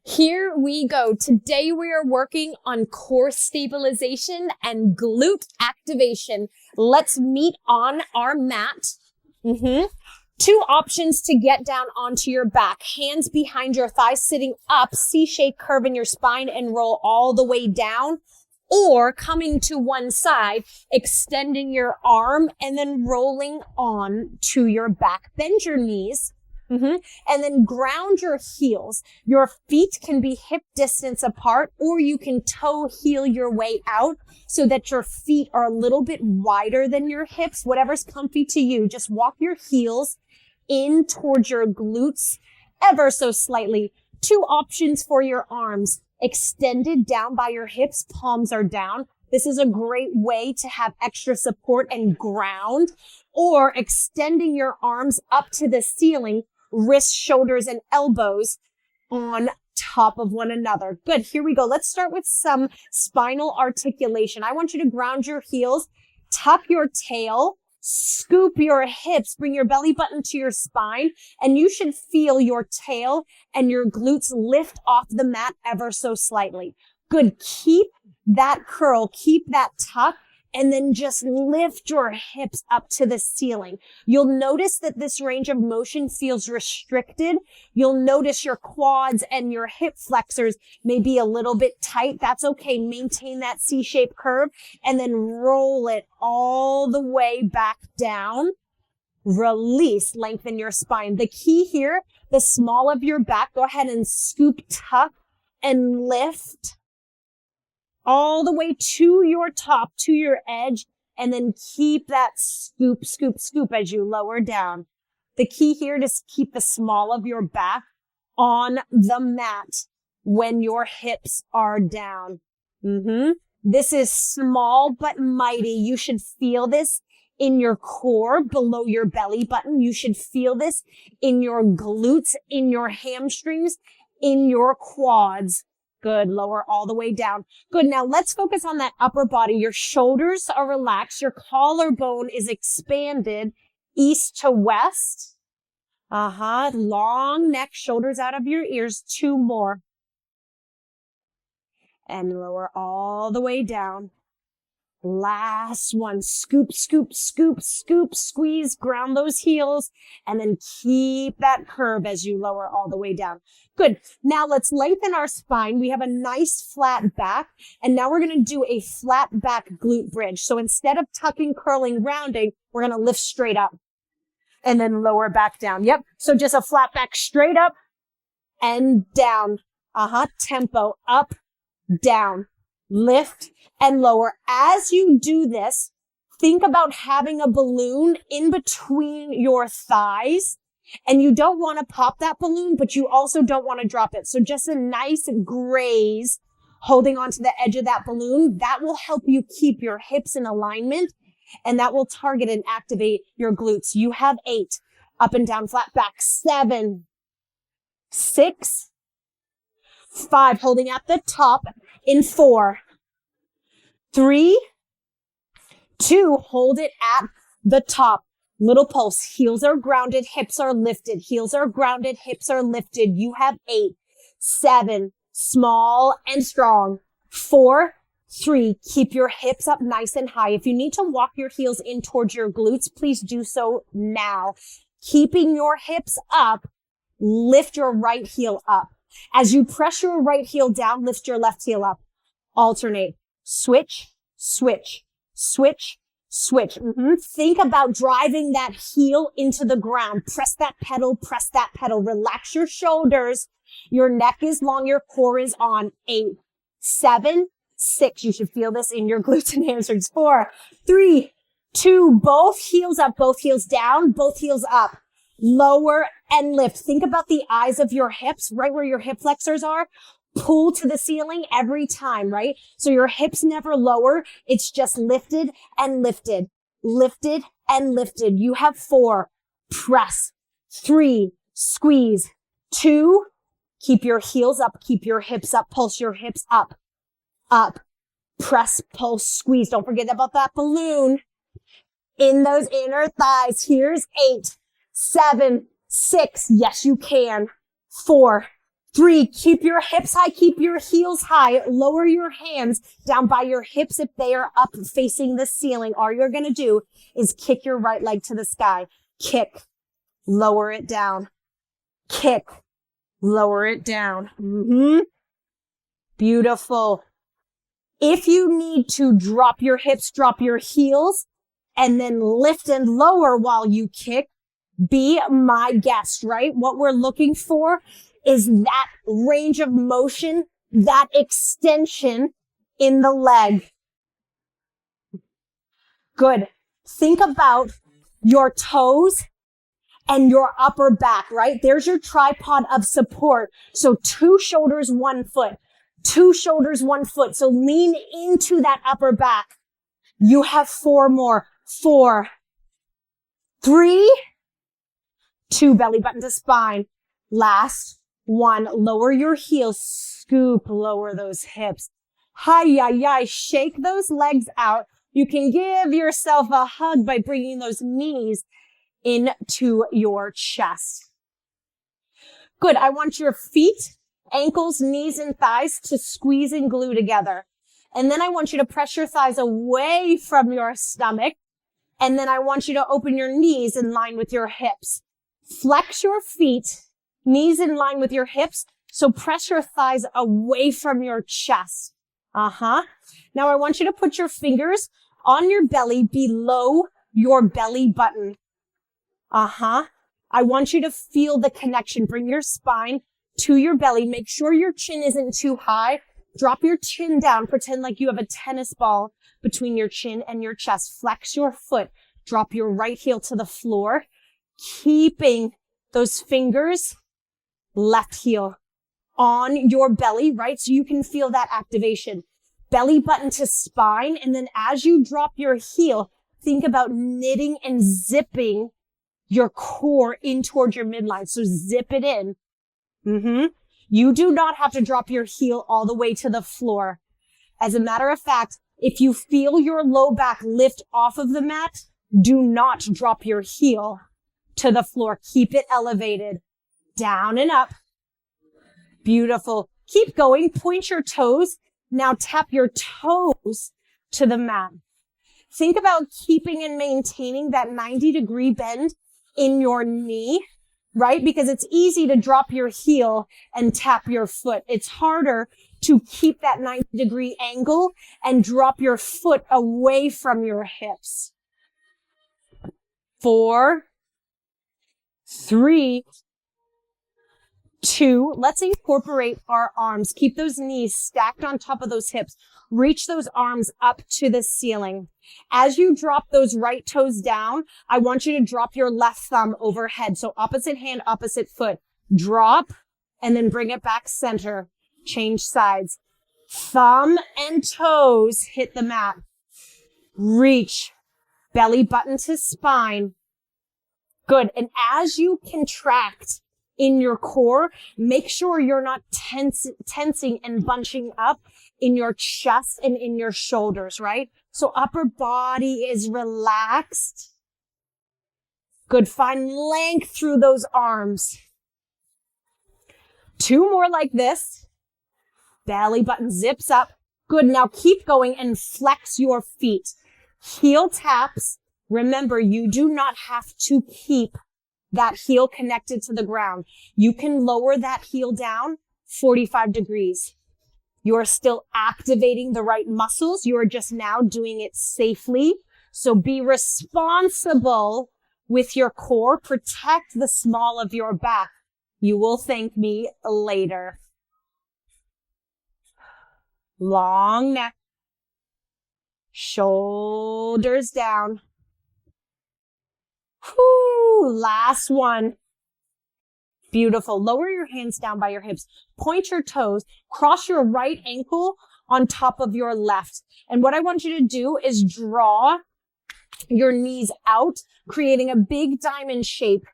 Here we go. Today we are working on core stabilization and glute activation. Let's meet on our mat. Two options to get down onto your back. Hands behind your thighs, sitting up, C-shaped curve in your spine and roll all the way down. Or coming to one side, extending your arm and then rolling on to your back. Bend your knees. And then ground your heels. Your feet can be hip distance apart, or you can toe heel your way out so that your feet are a little bit wider than your hips. Whatever's comfy to you. Just walk your heels in towards your glutes ever so slightly. Two options for your arms. Extended down by your hips, palms are down. This is a great way to have extra support and ground. Or extending your arms up to the ceiling, wrists, shoulders, and elbows on top of one another. Good. Here we go. Let's start with some spinal articulation. I want you to ground your heels, tuck your tail, scoop your hips, bring your belly button to your spine, and you should feel your tail and your glutes lift off the mat ever so slightly. Good. Keep that curl, keep that tuck, and then just lift your hips up to the ceiling. You'll notice that this range of motion feels restricted. You'll notice your quads and your hip flexors may be a little bit tight. That's okay. Maintain that C-shaped curve and then roll it all the way back down. Release, lengthen your spine. The key here, the small of your back, go ahead and scoop, tuck, and lift all the way to your top, to your edge, and then keep that scoop, scoop, scoop as you lower down. The key here is keep the small of your back on the mat when your hips are down. This is small but mighty. You should feel this in your core, below your belly button. You should feel this in your glutes, in your hamstrings, in your quads. Good. Lower all the way down. Good. Now let's focus on that upper body. Your shoulders are relaxed. Your collarbone is expanded east to west. Long neck, shoulders out of your ears. Two more. And lower all the way down. Last one. Scoop, scoop, scoop, scoop, squeeze, ground those heels, and then keep that curve as you lower all the way down. Good. Now let's lengthen our spine. We have a nice flat back, and now we're going to do a flat back glute bridge. So instead of tucking, curling, rounding, we're going to lift straight up and then lower back down. Yep. So just a flat back straight up and down. Tempo up, down, lift, and lower. As you do this, think about having a balloon in between your thighs, and you don't want to pop that balloon, but you also don't want to drop it. So just a nice graze holding onto the edge of that balloon. That will help you keep your hips in alignment, and that will target and activate your glutes. You have 8. Up and down, flat back. 7, 6, 5. Holding at the top in 4, 3, 2, hold it at the top. Little pulse. Heels are grounded, hips are lifted. Heels are grounded, hips are lifted. You have 8, 7, small and strong. 4, 3, keep your hips up nice and high. If you need to walk your heels in towards your glutes, please do so now. Keeping your hips up, lift your right heel up. As you press your right heel down, lift your left heel up. Alternate. Switch, switch, switch, switch. Think about driving that heel into the ground. Press that pedal, press that pedal. Relax your shoulders. Your neck is long, your core is on. 8, 7, 6. You should feel this in your glutes and hamstrings. 4, 3, 2. Both heels up, both heels down, both heels up. Lower and lift. Think about the eyes of your hips, right where your hip flexors are. Pull to the ceiling every time, right? So your hips never lower. It's just lifted and lifted, lifted and lifted. You have 4, press. 3, squeeze. 2, keep your heels up, keep your hips up, pulse your hips up, up, press, pulse, squeeze. Don't forget about that balloon in those inner thighs. Here's 8, 7, 6. Yes, you can. 4, 3, keep your hips high, keep your heels high, lower your hands down by your hips if they are up facing the ceiling. All you're going to do is kick your right leg to the sky. Kick, lower it down. Kick, lower it down. Beautiful. If you need to drop your hips, drop your heels, and then lift and lower while you kick, be my guest, right? What we're looking for is that range of motion, that extension in the leg. Good. Think about your toes and your upper back, right? There's your tripod of support. So 2 shoulders, 1 foot. 2 shoulders, 1 foot. So lean into that upper back. You have 4 more. 4, 3, 2, belly button to spine. Last 1, lower your heels, scoop, lower those hips. Hi-yi-yi, shake those legs out. You can give yourself a hug by bringing those knees into your chest. Good. I want your feet, ankles, knees, and thighs to squeeze and glue together. And then I want you to press your thighs away from your stomach. And then I want you to open your knees in line with your hips. Flex your feet, knees in line with your hips. So press your thighs away from your chest. Now I want you to put your fingers on your belly below your belly button. I want you to feel the connection. Bring your spine to your belly. Make sure your chin isn't too high. Drop your chin down. Pretend like you have a tennis ball between your chin and your chest. Flex your foot. Drop your right heel to the floor. Keeping those fingers, left heel on your belly, right? So you can feel that activation. Belly button to spine. And then as you drop your heel, think about knitting and zipping your core in towards your midline. So zip it in. You do not have to drop your heel all the way to the floor. As a matter of fact, if you feel your low back lift off of the mat, do not drop your heel to the floor. Keep it elevated. Down and up. Beautiful. Keep going. Point your toes. Now tap your toes to the mat. Think about keeping and maintaining that 90-degree bend in your knee, right? Because it's easy to drop your heel and tap your foot. It's harder to keep that 90-degree angle and drop your foot away from your hips. 4, 3, 2. Let's incorporate our arms. Keep those knees stacked on top of those hips. Reach those arms up to the ceiling. As you drop those right toes down, I want you to drop your left thumb overhead. So opposite hand, opposite foot. Drop and then bring it back center. Change sides. Thumb and toes hit the mat. Reach. Belly button to spine. Good. And as you contract in your core, make sure you're not tensing and bunching up in your chest and in your shoulders, right? So upper body is relaxed. Good. Find length through those arms. 2 more like this. Belly button zips up. Good. Now keep going and flex your feet. Heel taps. Remember, you do not have to keep that heel connected to the ground. You can lower that heel down 45 degrees. You are still activating the right muscles. You are just now doing it safely. So be responsible with your core. Protect the small of your back. You will thank me later. Long neck. Shoulders down. Whoo, last one. Beautiful. Lower your hands down by your hips. Point your toes. Cross your right ankle on top of your left. And what I want you to do is draw your knees out, creating a big diamond shape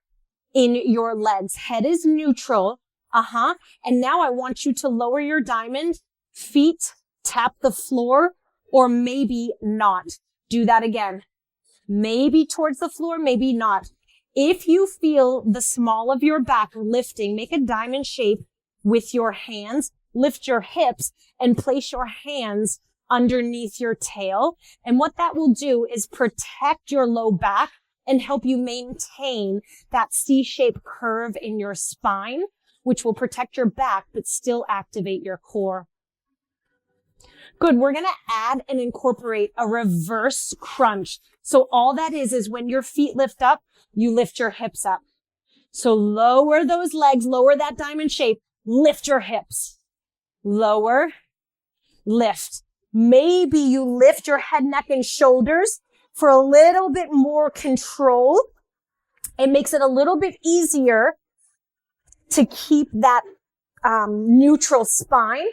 in your legs. Head is neutral. And now I want you to lower your diamond. Feet tap the floor, or maybe not. Do that again. Maybe towards the floor, maybe not. If you feel the small of your back lifting, make a diamond shape with your hands. Lift your hips and place your hands underneath your tail. And what that will do is protect your low back and help you maintain that C-shaped curve in your spine, which will protect your back, but still activate your core. Good. We're going to add and incorporate a reverse crunch. So all that is when your feet lift up, you lift your hips up. So lower those legs, lower that diamond shape, lift your hips. Lower, lift. Maybe you lift your head, neck, and shoulders for a little bit more control. It makes it a little bit easier to keep that neutral spine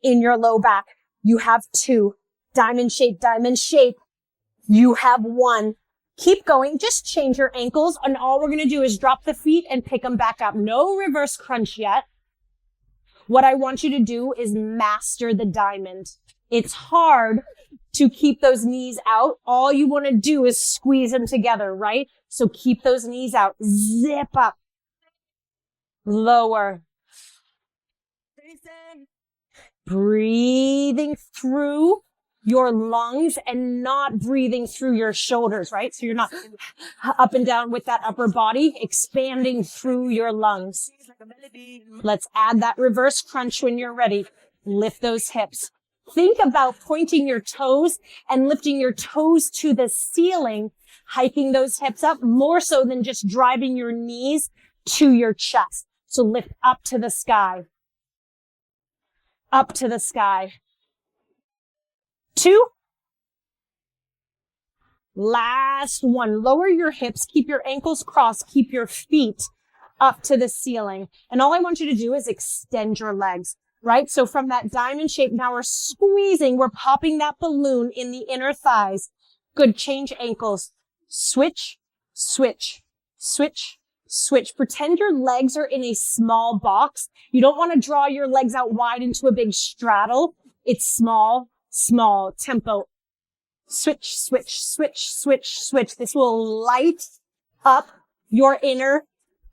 in your low back. You have 2. Diamond shape, diamond shape. You have 1. Keep going. Just change your ankles. And all we're going to do is drop the feet and pick them back up. No reverse crunch yet. What I want you to do is master the diamond. It's hard to keep those knees out. All you want to do is squeeze them together, right? So keep those knees out. Zip up. Lower. Breathing through your lungs and not breathing through your shoulders, right? So you're not up and down with that upper body, expanding through your lungs. Let's add that reverse crunch when you're ready. Lift those hips. Think about pointing your toes and lifting your toes to the ceiling, hiking those hips up more so than just driving your knees to your chest. So lift up to the sky. Up to the sky. 2. Last one. Lower your hips. Keep your ankles crossed. Keep your feet up to the ceiling. And all I want you to do is extend your legs, right? So from that diamond shape, now we're squeezing. We're popping that balloon in the inner thighs. Good. Change ankles. Switch, switch, switch, switch. Pretend your legs are in a small box. You don't want to draw your legs out wide into a big straddle. It's small, small tempo. Switch, switch, switch, switch, switch. This will light up your inner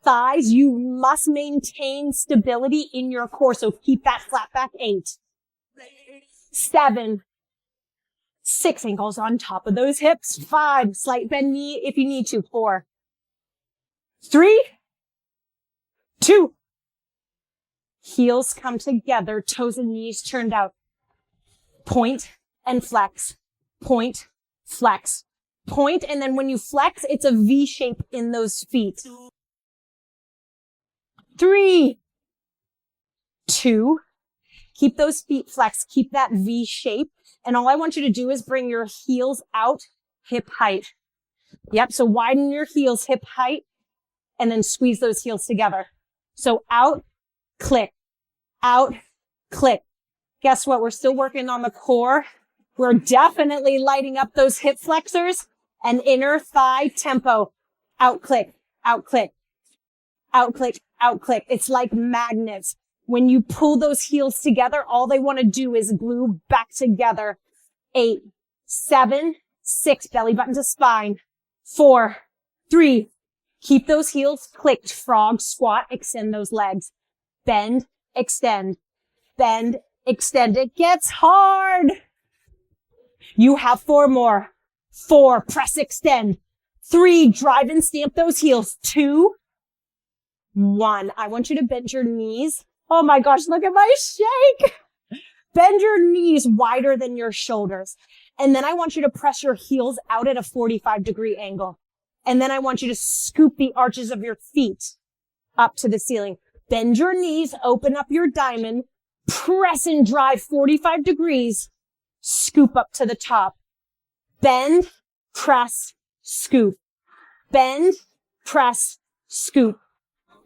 thighs. You must maintain stability in your core. So keep that flat back. 8, 7, 6, ankles on top of those hips. 5, slight bend knee if you need to. 4, 3, 2. Heels come together, toes and knees turned out. Point and flex. Point, flex, point. And then when you flex, it's a V shape in those feet. 3, 2. Keep those feet flexed. Keep that V shape. And all I want you to do is bring your heels out, hip height. Yep. So widen your heels, hip height, and then squeeze those heels together. So out, click, out, click. Guess what? We're still working on the core. We're definitely lighting up those hip flexors and inner thigh tempo. Out, click, out, click, out, click, out, click. It's like magnets. When you pull those heels together, all they want to do is glue back together. 8, 7, 6, belly button to spine. 4, 3, keep those heels clicked. Frog squat, extend those legs. Bend, extend, bend, extend. It gets hard. You have 4 more. 4, press, extend. 3, drive and stamp those heels. 2, 1. I want you to bend your knees. Oh my gosh, look at my shake. Bend your knees wider than your shoulders. And then I want you to press your heels out at a 45-degree angle. And then I want you to scoop the arches of your feet up to the ceiling. Bend your knees, open up your diamond, press and drive 45 degrees, scoop up to the top. Bend, press, scoop. Bend, press, scoop.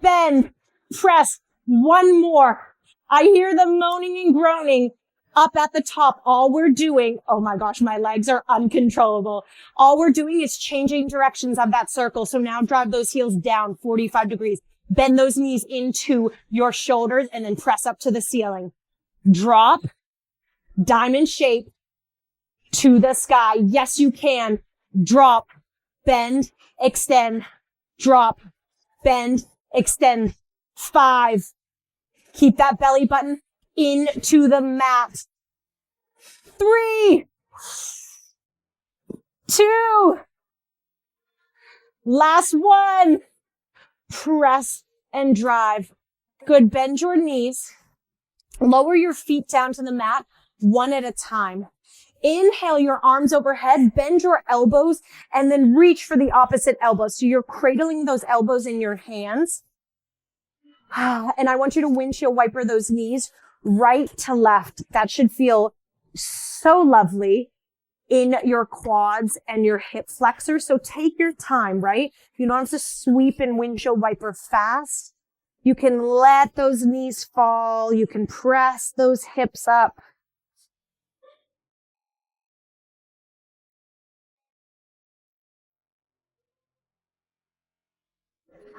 Bend, press. 1 more. I hear the moaning and groaning up at the top. All we're doing, oh my gosh, my legs are uncontrollable. All we're doing is changing directions of that circle. So now drive those heels down 45 degrees. Bend those knees into your shoulders and then press up to the ceiling. Drop, diamond shape to the sky. Yes, you can. Drop, bend, extend, drop, bend, extend. 5, Keep that belly button into the mat. 3, 2, last one. Press and drive. Good. Bend your knees. Lower your feet down to the mat one at a time. Inhale your arms overhead, bend your elbows, and then reach for the opposite elbow. So you're cradling those elbows in your hands. And I want you to windshield wiper those knees right to left. That should feel so lovely in your quads and your hip flexors. So take your time, right? You don't have to sweep and windshield wiper fast. You can let those knees fall. You can press those hips up.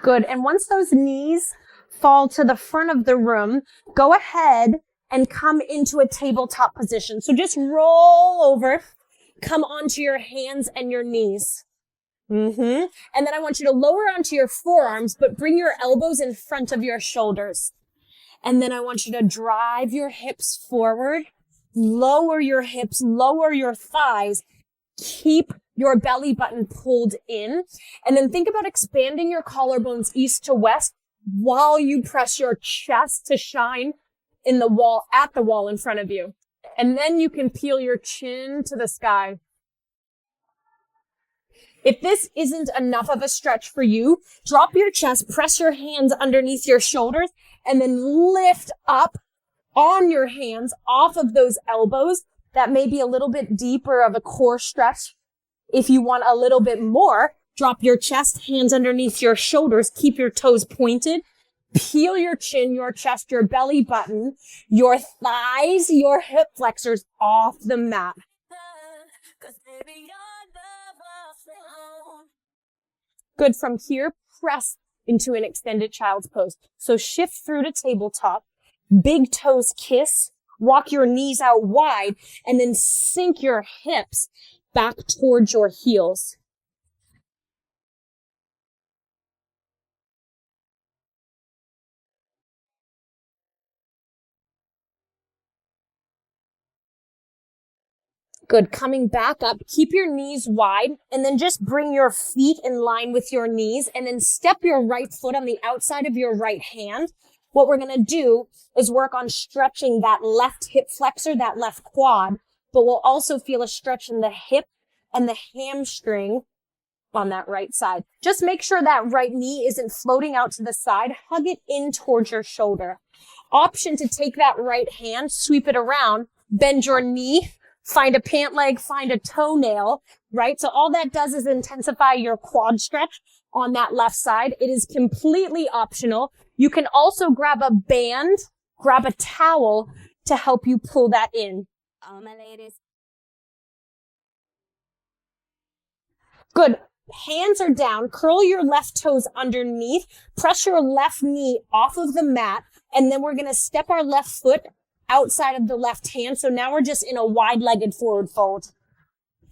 Good. And once those knees fall to the front of the room, go ahead and come into a tabletop position. So just roll over, come onto your hands and your knees. And then I want you to lower onto your forearms, but bring your elbows in front of your shoulders. And then I want you to drive your hips forward, lower your hips, lower your thighs, keep your belly button pulled in, and then think about expanding your collarbones east to west while you press your chest to shine in the wall, at the wall in front of you. And then you can peel your chin to the sky. If this isn't enough of a stretch for you, drop your chest, press your hands underneath your shoulders, and then lift up on your hands off of those elbows. That may be a little bit deeper of a core stretch. If you want a little bit more, drop your chest, hands underneath your shoulders, keep your toes pointed, peel your chin, your chest, your belly button, your thighs, your hip flexors off the mat. Good. From here, press into an extended child's pose. So shift through to tabletop, big toes kiss, walk your knees out wide, and then sink your hips back towards your heels. Good. Coming back up, keep your knees wide, and then just bring your feet in line with your knees, and then step your right foot on the outside of your right hand. What we're going to do is work on stretching that left hip flexor, that left quad, but we'll also feel a stretch in the hip and the hamstring on that right side. Just make sure that right knee isn't floating out to the side. Hug it in towards your shoulder. Option to take that right hand, sweep it around, bend your knee, find a pant leg, find a toenail, right? So all that does is intensify your quad stretch on that left side. It is completely optional. You can also grab a band, grab a towel to help you pull that in. All my ladies. Good. Hands are down. Curl your left toes underneath. Press your left knee off of the mat. And then we're going to step our left foot outside of the left hand. So now we're just in a wide-legged forward fold.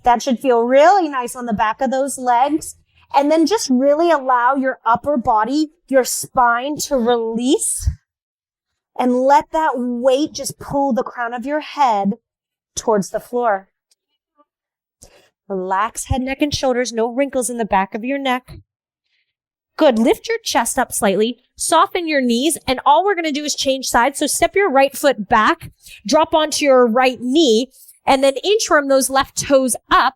That should feel really nice on the back of those legs. And then just really allow your upper body, your spine to release. And let that weight just pull the crown of your head towards the floor. Relax head, neck, and shoulders. No wrinkles in the back of your neck. Good. Lift your chest up slightly. Soften your knees. And all we're going to do is change sides. So step your right foot back. Drop onto your right knee. And then inchworm those left toes up.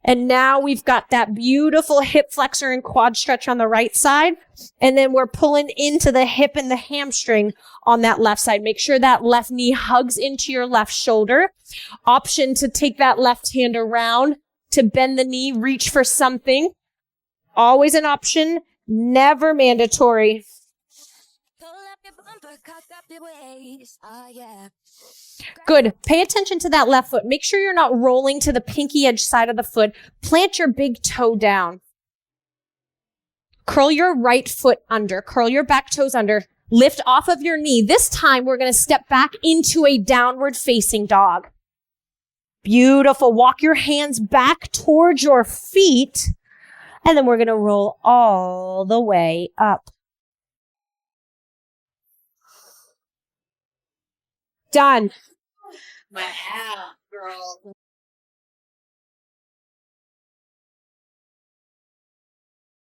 And now we've got that beautiful hip flexor and quad stretch on the right side. And then we're pulling into the hip and the hamstring on that left side. Make sure that left knee hugs into your left shoulder. Option to take that left hand around to bend the knee, reach for something. Always an option, never mandatory. Good. Pay attention to that left foot. Make sure you're not rolling to the pinky edge side of the foot. Plant your big toe down. Curl your right foot under. Curl your back toes under. Lift off of your knee. This time we're going to step back into a downward facing dog. Beautiful. Walk your hands back towards your feet. And then we're going to roll all the way up. Done. My ass, girl.